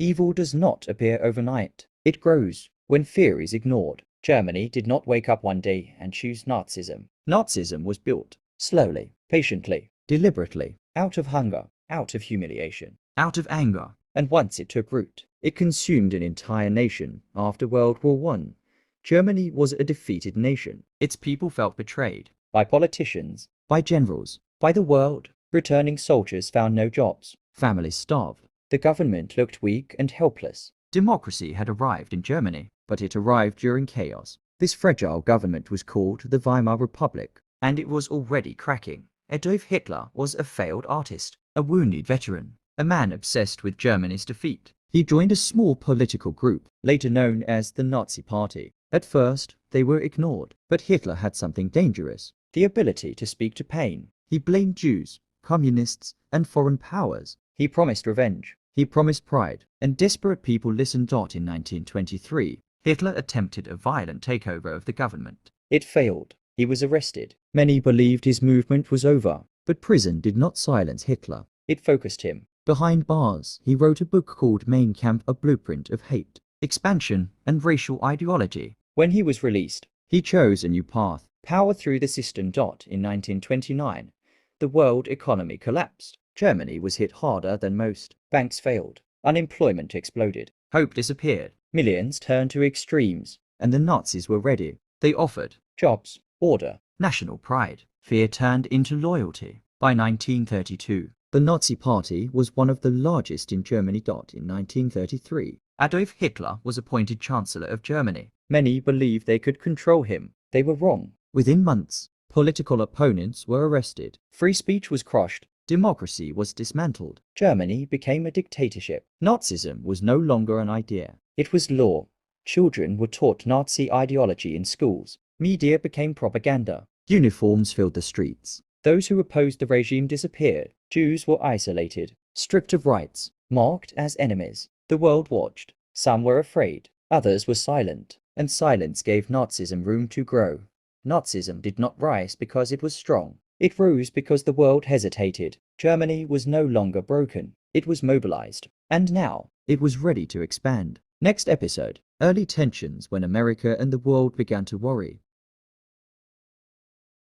Evil does not appear overnight. It grows when fear is ignored. Germany did not wake up one day and choose Nazism. Nazism was built slowly, patiently, deliberately, out of hunger, out of humiliation, out of anger. And once it took root, it consumed an entire nation. After World War I, Germany was a defeated nation. Its people felt betrayed by politicians, by generals, by the world. Returning soldiers found no jobs. Families starved. The government looked weak and helpless. Democracy had arrived in Germany, but it arrived during chaos. This fragile government was called the Weimar Republic, and it was already cracking. Adolf Hitler was a failed artist, a wounded veteran, a man obsessed with Germany's defeat. He joined a small political group, later known as the Nazi Party. At first, they were ignored, but Hitler had something dangerous: the ability to speak to pain. He blamed Jews, communists, and foreign powers. He promised revenge. He promised pride, and desperate people listened. In 1923, Hitler attempted a violent takeover of the government. It failed. He was arrested. Many believed his movement was over, but prison did not silence Hitler. It focused him. Behind bars, he wrote a book called Mein Kampf, a blueprint of hate, expansion, and racial ideology. When he was released, he chose a new path: power through the system. In 1929, the world economy collapsed. Germany was hit harder than most. Banks failed. Unemployment exploded. Hope disappeared. Millions turned to extremes, and the Nazis were ready. They offered jobs, order, national pride. Fear turned into loyalty. By 1932, the Nazi Party was one of the largest in Germany. In 1933, Adolf Hitler was appointed Chancellor of Germany. Many believed they could control him. They were wrong. Within months, political opponents were arrested. Free speech was crushed. Democracy was dismantled. Germany became a dictatorship. Nazism was no longer an idea. It was law. Children were taught Nazi ideology in schools. Media became propaganda. Uniforms filled the streets. Those who opposed the regime disappeared. Jews were isolated, stripped of rights, marked as enemies. The world watched. Some were afraid. Others were silent. And silence gave Nazism room to grow. Nazism did not rise because it was strong. It rose because the world hesitated. Germany was no longer broken. It was mobilized. And now, it was ready to expand. Next episode: early tensions when America and the world began to worry.